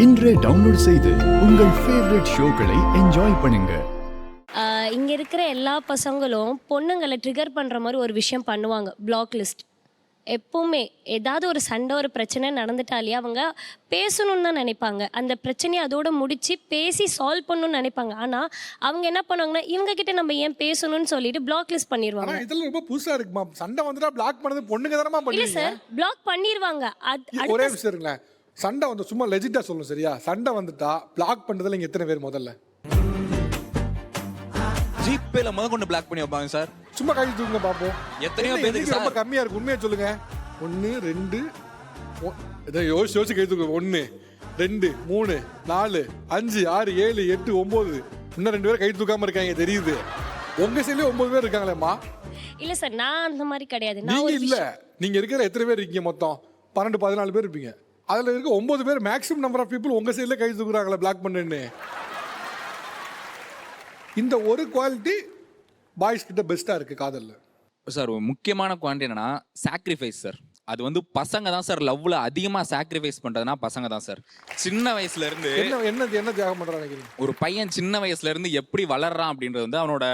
இன்றே டவுன்லோட் செய்து உங்கள் ஃபேவரட் ஷோக்களை என்ஜாய் பண்ணுங்க. இங்கே இருக்கிற எல்லா பசங்களும் பொண்ணுங்களை ட்ரிகர் பண்ணுற மாதிரி ஒரு விஷயம் பண்ணுவாங்க. Black list. எப்போவுமே ஏதாவது ஒரு சண்டை ஒரு பிரச்சனை நடந்துட்டாலே அவங்க பேசணுன்னு தான் நினைப்பாங்க. அந்த பிரச்சனையை அதோட முடித்து பேசி சால்வ் பண்ணணும்னு நினைப்பாங்க. ஆனால் அவங்க என்ன பண்ணுவாங்கன்னா இவங்ககிட்ட நம்ம ஏன் பேசணும்னு சொல்லிட்டு பிளாக் லிஸ்ட் பண்ணிடுவாங்க. இதெல்லாம் ரொம்ப புதுசா இருக்குமா? சண்டை வந்துட்டா பிளாக் பண்ணது பொண்ணுங்க தானமா இல்லை பண்ணுவீங்க? சார், பிளாக் பண்ணிடுவாங்க. ஒரே விஷயம் இருக்குங்களேன், சண்டை வந்து சும்மா லெஜிட்டா சொல்லணும் சரியா? சண்டை வந்துட்டா பிளாக் பண்றதுல இங்க எத்தனை பேர் முதல்ல ஜிபேல கொண்டு பிளாக் பண்ணி வைப்பாங்க சார். சும்மா கை தூக்குங்க பாப்போம். எத்தனையோ பேருக்கு ரொம்ப கம்மியா இருக்கு, உண்மையா சொல்லுங்க. 1 2 இதை யோசிச்சு கை தூக்கு. 1 2 3 4 5 6 7 8 9 இன்னும் 2 பேர் கை தூக்காம இருக்காங்க தெரியுது. உங்க சைடுலயே 9 பேர் இருக்காங்களேம்மா. இல்லை சார், நான் அந்த மாதிரி கிடையாது. நீங்க இல்ல, நீங்க இருக்கிற எத்தனை பேர் இருக்கீங்க? மொத்தம் 12 14 பேர் இருப்பீங்க. அதுல இருக்க 9 பேர் மேக்ஸிமம் நம்பர் ஆஃப் பீப்புள் உங்க சைடுல கை தூக்குறாங்களே பிளாக் பண்ணுன்னு. இந்த ஒரு குவாலிட்டி பாய்ஸ் கிட்ட பெஸ்டா இருக்கு காதல்ல. சார் முக்கியமான குவாலிட்டி என்னன்னா சாக்ரிஃபைஸ் சார். அது வந்து பசங்க தான் சார் லவ்ல அதிகமா சாக்ரிஃபைஸ் பண்றதுனா பசங்க தான் சார். சின்ன வயசுல இருந்து என்ன தியாகம் பண்றான்னு நினைக்கிறீங்க? ஒரு பையன் சின்ன வயசுல இருந்து எப்படி வளர்றான் அப்படின்றது வந்து அவனோட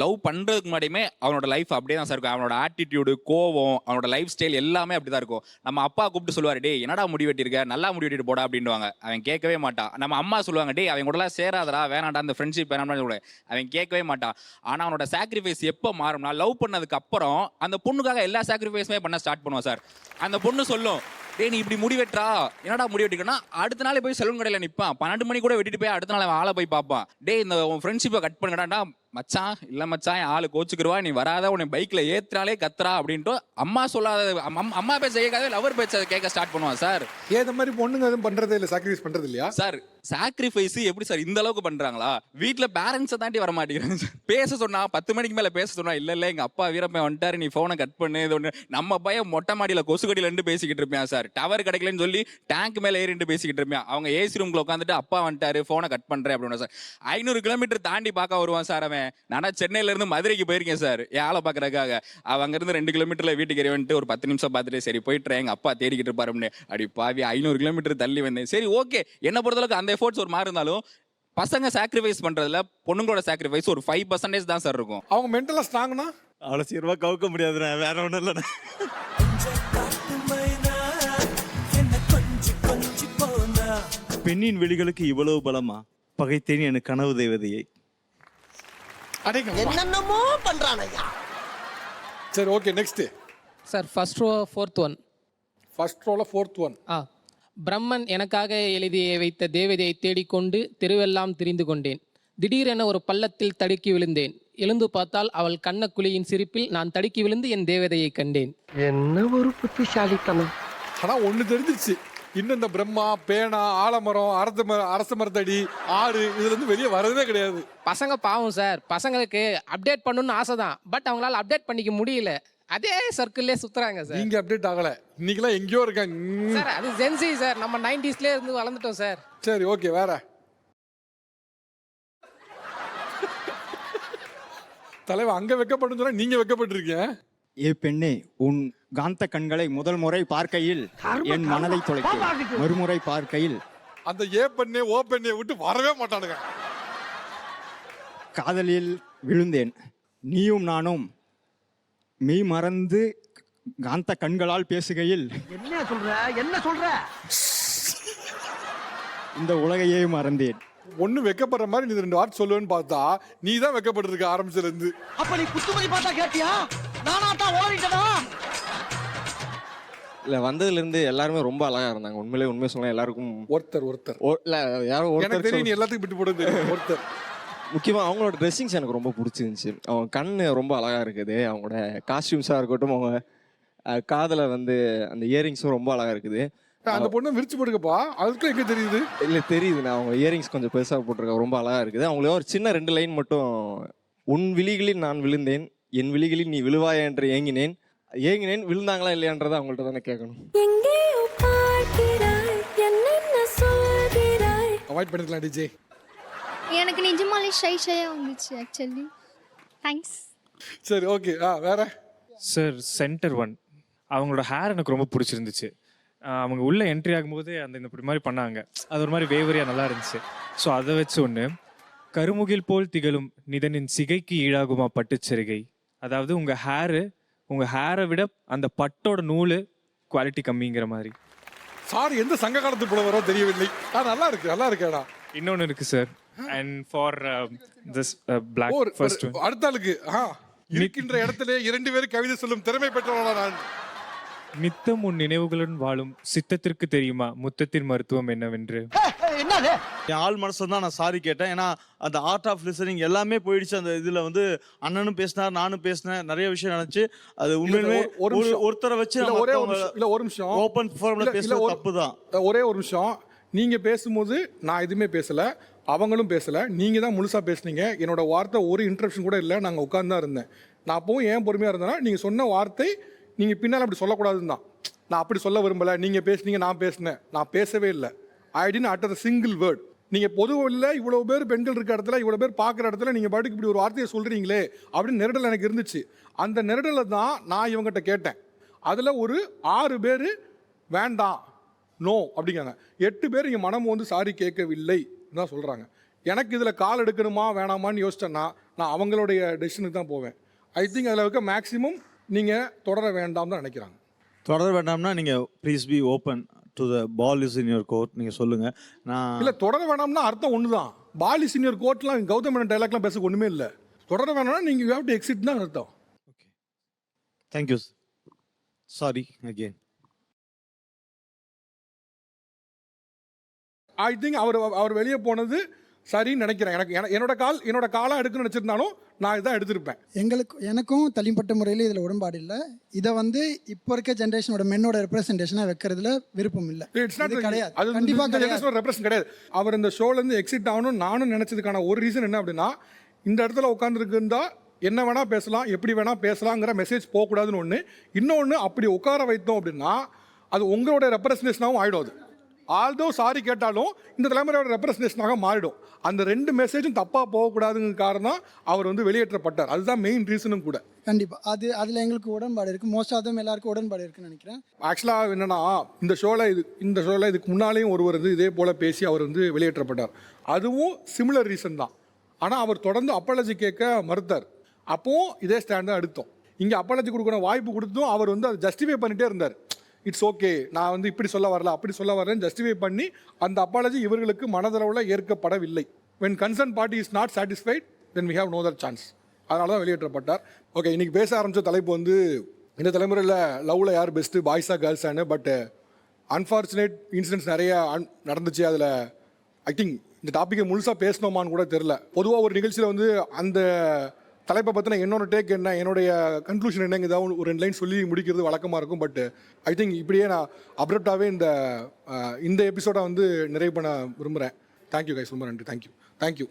லவ் பண்றதுக்கு முன்னாடியுமே அவனோட லைஃப் அப்படியே தான் சார் இருக்கும். அவனோட ஆட்டிடியூடு, கோவம், அவனோட லைஃப் ஸ்டைல் எல்லாமே அப்படிதான் இருக்கும். நம்ம அப்பா கூப்பிட்டு சொல்லுவாரு, டே என்னடா முடி வெட்டிருக்க, நல்லா முடி வெட்டிட்டு போடா அப்படின்வாங்க. அவன் கேட்கவே மாட்டான். நம்ம அம்மா சொல்லுவாங்க, டே அவங்க கூட சேராதடா, வேணாண்டா, அந்த ஃப்ரெண்ட்ஷிப் வேணாம்னு சொல்லுவாங்க. அவன் கேட்கவே மாட்டான். ஆனா அவனோட சாக்ரிஃபைஸ் எப்போ மாறும்னா லவ் பண்ணதுக்கு அப்புறம் அந்த பொண்ணுக்காக எல்லா சாக்ரிஃபைஸுமே பண்ண ஸ்டார்ட் பண்ணுவான் சார். அந்த பொண்ணு சொல்லும், டேய் நீ இப்படி முடி வெட்டுறா, என்னடா முடி வெட்டிக்கனா, அடுத்த நாளே போய் செலூன் கடையில் நிற்பான். 12 மணி கூட வெட்டிட்டு போய் அடுத்த நாள் அவன் ஆளை போய் பார்ப்பான். டேய் இந்த உன் ஃப்ரெண்ட்ஷிப்பை கட் பண்ணுங்கடாண்டா. மச்சான் இல்லை மச்சான், என் ஆளு கோச்சுக்குருவா, நீ வராத, உன்னை பைக்கில் ஏற்றினாலே கத்துறா அப்படின்ட்டு அம்மா சொல்லாத அம்மா பேச கேட்காத லவர் பேச்ச கேட்க ஸ்டார்ட் பண்ணுவான் சார். ஏன் மாதிரி பொண்ணுங்க எதுவும் பண்றதே இல்லை, சாக்ரிஃபைஸ் பண்றது இல்லையா சார்? சாக்ரிஃபைஸ் எப்படி சார் இந்த அளவுக்கு பண்றாங்களா? வீட்டுல பேரண்ட்ஸை தாண்டி வர மாட்டேங்கிறாங்க. பேச சொன்னா 10 மணிக்கு மேல பேச சொன்னா இல்ல எங்க அப்பா வீரப்பன் வந்துட்டாரு, நீ போனை கட் பண்ணு. இது ஒண்ணு நம்ம பையன் மொட்டை மாடியில கொசுக்கடியில இருந்து பேசிக்கிட்டு இருப்பேன் சார். டவர் கிடைக்கலன்னு சொல்லி டேங்க் மேல ஏறிட்டு பேசிக்கிட்டு இருப்பேன். அவங்க ஏசி ரூம்ல உட்காந்துட்டு அப்பா வந்துட்டாரு, போனை கட் பண்றேன் அப்படின்னு சார். 500 கிலோமீட்டர் தாண்டி பார்க்க வருவான் சார் அவன். நானா சென்னையில இருந்து மதுரைக்கு போயிருக்கேன் சார் ஆளை பாக்குறதுக்காக. அவன் அங்க இருந்து 2 கிலோமீட்டர்ல வீட்டுக்கு வந்துட்டு ஒரு 10 நிமிஷம் பார்த்துட்டு சரி போயிட்டு எங்க அப்பா தேடிக்கிட்டு இருப்பாரு அப்படி பாவி 500 கிலோமீட்டர் தள்ளி வந்தேன். சரி ஓகே, என்ன பொறுத்தளவுக்கு அந்த எஃபோர்ட்ஸ் ஒரு மாதிரி இருந்தாலும் பசங்க சாக்ரிஃபைஸ் பண்றதுல பொண்ணுங்களோட சாக்ரிஃபைஸ் ஒரு 5% தான் சார் இருக்கும். அவங்க மென்டலா ஸ்ட்ராங்னா அவ்வளோ சீக்கிரமா கவுக்க முடியாதுண்ணா, வேற ஒன்றும் இல்லைண்ணா. பெண்ணின் வெளிகளுக்கு இவ்வளவு பலமா? பகைத்தேன் என் கனவு தேவதையை. என்னென்னமோ பண்றான் ஐயா. சரி okay, next sir. First row 4th one. First ரோல 4th ஒன். பிரம்மன் எனக்காக எழுதி வைத்த தேவதையை தேடிக்கொண்டு தெருவெல்லாம் திரிந்து கொண்டேன். திடீரென ஒரு பள்ளத்தில் தடுக்கி விழுந்தேன். எழுந்து பார்த்தால் அவள் கண்ணக்குழியின் சிரிப்பில் நான் தடுக்கி விழுந்து என் தேவதையை கண்டேன். என்ன ஒரு புத்திசாலித்தனம். ஆனா ஒண்ணு தெரிஞ்சிச்சு, இன்னும் இந்த பிரம்மா, பேனா, ஆலமரம், அரச மரத்தடி, ஆறு இதுல இருந்து வெளியே வரதே கிடையாது. பசங்க பாவம் சார், பசங்களுக்கு அப்டேட் பண்ணணும்னு ஆசை தான், பட் அவங்களால அப்டேட் பண்ணிக்க முடியல. அதே சர்க்கிள்லே சுத்துறாங்க சார். நீங்க அப்டேட் ஆகல, இன்னைக்கெல்லாம் எங்கேயோ இருக்காங்க சார். அது ஜென்சி சார், நம்ம 90ஸ்ல இருந்து வளர்ந்துட்டோம் சார். சரி ஓகே, வேற தலைவா அங்க வெக்கப்பட்டு சொன்னா நீங்க வெக்கப்பட்டிருக்கீங்க. ஏ பெண்ணே, உன் காந்த கண்களை முதல் முறை பார்க்கையில் என் மனதை தொலைத்தேன். மறுமுறை பார்க்கையில் அந்த ஏ பெண்ணே ஓ பெண்ணே விட்டு வரவே மாட்டானுங்க. காதலில் விழுந்தேன். நீயும் நானும் மெய் மறந்து காந்த கண்களால் பேசுகையில் என்ன சொல்ற இந்த உலகையே மறந்தேன். ஒண்ணு வெக்கப்படுற மாதிரி நீ 2 வார்த்தை சொல்லுவேன்னு பார்த்தா நீ தான் வெக்கப்பட்டு இருக்க ஆரம்பிச்சதுல இருந்து. அப்ப நீ குத்துமதி பார்த்தா கேட்டியா? நானா தான் ஓடிட்டதா? இல்ல வந்ததுல எல்லாருமே ரொம்ப அழகா இருந்தாங்க. உண்மையை சொல்ல எல்லாருக்கும் ஒருத்தர் இல்ல யாரும் எனக்கு தெரியும், நீ எல்லாத்துக்கும் விட்டு போடுறது ஒருத்தர். முக்கியமா அவங்களோட ட்ரெஸ்ஸிங்ஸ் எனக்கு ரொம்ப பிடிச்சிருந்துச்சு. அவங்க கண்ணு ரொம்ப அழகா இருக்குது. அவங்களோட காஸ்டியூம்ஸா இருக்கட்டும், அவங்க காதுல அந்த இயரிங்ஸும் ரொம்ப அழகா இருக்குது. அந்த பொண்ணு விரிச்சு போட்டுக்கப்பா, அதுக்கு எங்க தெரியுது? இல்ல தெரியுது, நான் அவங்க இயரிங்ஸ் கொஞ்சம் பெருசா போட்டிருக்க ரொம்ப அழகா இருக்குது. அவங்களே ஒரு சின்ன 2 லைன் மட்டும், உன் விழிகளில் நான் விழுந்தேன், என் விழிகளில் நீ விழுவாயா என்று ஏங்கினேன். விழுந்தாங்களா இல்லையான்றதை அவங்கள்ட்ட தானே கேட்கணும். அவாய்ட் பண்ணிக்கலாம் டிஜே. எனக்கு நிஜமாலே ஷையா வந்துச்சு ஆக்சுவலி. தேங்க்ஸ். சரி ஓகே, வேற சார் சென்டர் ஒன், அவங்களோட ஹேர் எனக்கு ரொம்ப பிடிச்சிருந்துச்சு. அவங்க உள்ள என்ட்ரி ஆகும்போது இந்த இப்படி மாதிரி பண்ணாங்க. அது ஒரு மாதிரி வேவரியா நல்லா இருந்துச்சு. ஸோ அதை வச்சு ஒன்று, கருமுகில் போல் திகழும் நிதனின் சிகைக்கு ஈடாகுமா பட்டுச்சரிகை. அதாவது உங்கள் ஹேரை விட அந்த பட்டோட நூல் குவாலிட்டி கம்மிங்கிற மாதிரி. சார் எந்த சங்க காலத்து புலவரோ தெரியவில்லை. நல்லா இருக்கேடா. இன்னொன்று இருக்கு sir. And for this block first அடுத்த ஆளுக்கு இருக்கின்ற இடத்திலே 2 பேரும் கவிதை சொல்லும் திறமை பெற்றவனா நான். நித்தம் உன் நினைவுகளுடன் வாழும் சித்தத்திற்கு தெரியுமா முத்தத்தின் மருத்துவம் என்னவென்று. என்னது என் ஆள் மனசுல தான் நான் சாரி கேட்டேன். ஏன்னா அந்த ஆர்ட் ஆஃப் லிசனிங் எல்லாமே போயிடுச்சு. அந்த இதுல வந்து அண்ணனும் பேசினார், நானும் பேசினேன், நிறைய விஷயம் நடந்துச்சு. அது உண்மையுமே ஒருத்தரை வச்சு ஒரு நிமிஷம் ஓப்பன் ஃபார்ம்ல பேசுறது தப்பு தான். ஒரே ஒரு நிமிஷம். நீங்க பேசும்போது நான் எதுவுமே பேசல, அவங்களும் பேசல, நீங்க தான் முழுசா பேசுனீங்க. என்னோட வார்த்தை ஒரு இன்டரப்ஷன் கூட இல்லை. நாங்கள் உட்கார்ந்து தான் இருந்தேன். நான் அப்பவும் ஏன் பொறுமையா இருந்தேன்னா, நீங்க சொன்ன வார்த்தை நீங்க பின்னால் அப்படி சொல்லக்கூடாதுன்னு தான். நான் அப்படி சொல்ல விரும்பல. நீங்க பேசுனீங்க, நான் பேசினேன். நான் பேசவே இல்லை. ஐ didn't utter a single word. நீங்க பொதுவில் இவ்வளவு பேர் பெண்கள் இருக்க இடத்துல, இவ்வளவு பேர் பார்க்குற இடத்துல நீங்க பாட்டுக்கு இப்படி ஒரு வார்த்தையை சொல்றீங்களே அப்படின்னு நெருடல் எனக்கு இருந்துச்சு. அந்த நெருடலை தான் நான் இவங்ககிட்ட கேட்டேன். அதில் ஒரு 6 பேர் வேண்டாம், நோ அப்படிங்காங்க. 8 பேர் இங்கே மனம் வந்து சாரி கேட்கவில்லை தான் சொல்கிறாங்க. எனக்கு இதில் கால் எடுக்கணுமா வேணாமான்னு யோசிச்சேன்னா நான் அவங்களுடைய டெசிஷனுக்கு தான் போவேன். ஐ திங்க் அதில் இருக்க மேக்ஸிமம் நீங்கள் தொடர வேண்டாம் தான் நினைக்கிறாங்க. தொடர வேண்டாம்னா நீங்கள் please be open to the ball is in your court நீங்கள் சொல்லுங்கள். நான் இல்லை, தொடர வேணாம்னா அர்த்தம் ஒன்று தான். பால் இஸ் இன் யுவர் கோர்ட்லாம் கௌதம் மேனன் டைலாக்லாம் பேச ஒன்றுமே இல்லை. தொடர வேணாம்னா நீங்கள் யூ ஹேவ் டு எக்ஸிட் தான் அர்த்தம். Okay, thank you. Sorry again. I think அவர் வெளியே போனது சரின்னு நினைக்கிறேன். என்னோட காலாக எடுக்கணும்னு நினச்சிருந்தாலும் நான் இதான் எடுத்திருப்பேன். எனக்கும் தனிப்பட்ட முறையில் இதில் உடன்பாடு இல்லை. இதை வந்து இப்போ இருக்க ஜென்ரேஷனோட மென்னோட ரெப்ரஸன்டேஷனாக வைக்கிறதுல விருப்பம் இல்லை. கிடையாது, கண்டிப்பாக ரெப்ரஸன்ட் கிடையாது. அவர் இந்த ஷோலேருந்து எக்ஸிட் ஆகணும் நானும் நினச்சதுக்கான ஒரு ரீசன் என்ன அப்படின்னா, இந்த இடத்துல உட்காந்துருக்குந்தா என்ன வேணால் பேசலாம், எப்படி வேணால் பேசலாங்கிற மெசேஜ் போகக்கூடாதுன்னு ஒன்று. இன்னொன்று, அப்படி உட்கார வைத்தோம் அப்படின்னா அது உங்களோட ரெப்ரஸன்டேஷனாகவும் ஆகிடும். அது ஆல்தோ சாரி கேட்டாலும் இந்த தலைமுறையோட ரெப்ரஸன்டேஷனாக மாறிடும். அந்த 2 மெசேஜும் தப்பாக போகக்கூடாதுங்கிற காரணம் அவர் வந்து வெளியேற்றப்பட்டார். அதுதான் மெயின் ரீசனும் கூட. கண்டிப்பாக அதில் எங்களுக்கு உடன்பாடு இருக்குது. மோஸ்ட் ஆஃப் தம் எல்லாருக்கும் உடன்பாடு இருக்குன்னு நினைக்கிறேன். ஆக்சுவலாக என்னென்னா, இந்த ஷோவில் இதுக்கு முன்னாலேயும் ஒருவர் வந்து இதே போல் பேசி அவர் வந்து வெளியேற்றப்பட்டார். அதுவும் சிமிலர் ரீசன் தான். ஆனால் அவர் தொடர்ந்து அப்பாலஜி கேட்க மறுத்தார். அப்போவும் இதே ஸ்டாண்ட் தான் எடுத்தோம். இங்கே அப்பாலஜி கொடுக்குற வாய்ப்பு கொடுத்தும் அவர் வந்து அதை ஜஸ்டிஃபை பண்ணிகிட்டே இருந்தார். இட்ஸ் ஓகே, நான் வந்து இப்படி சொல்ல வரல, அப்படி சொல்ல வரலன்னு ஜஸ்டிஃபை பண்ணி அந்த அப்பாலஜி இவர்களுக்கு மனதளவில் ஏற்கப்படவில்லை. when concerned party is not satisfied then we have no other chance. அதனால தான் வெளியேற்றப்பட்டார். ஓகே, இன்றைக்கி பேச ஆரம்பித்த தலைப்பு வந்து இந்த தலைமுறையில் லவ்வில் யார் பெஸ்ட்டு, பாய்ஸா கேர்ள்ஸானு. பட் அன்ஃபார்ச்சுனேட் இன்சிடென்ட்ஸ் நிறைய நடந்துச்சு. அதில் ஐ திங்க் இந்த டாப்பிக்கை முழுசாக பேசணுமான்னு கூட தெரில. பொதுவாக ஒரு நிகழ்ச்சியில் வந்து அந்த தலைப்பை பற்றின என்னோட டேக் என்ன, என்னுடைய கன்க்ளூஷன் என்னங்க, ஏதாவது ஒரு 2 லைன் சொல்லி முடிக்கிறது வழக்கமாக இருக்கும். பட் ஐ திங்க் இப்படியே நான் அப்ரப்டாகவே இந்த எபிசோடை வந்து நிறைவு பண்ண விரும்புகிறேன். தேங்க்யூ கைஸ், ரொம்ப நன்றி. தேங்க்யூ.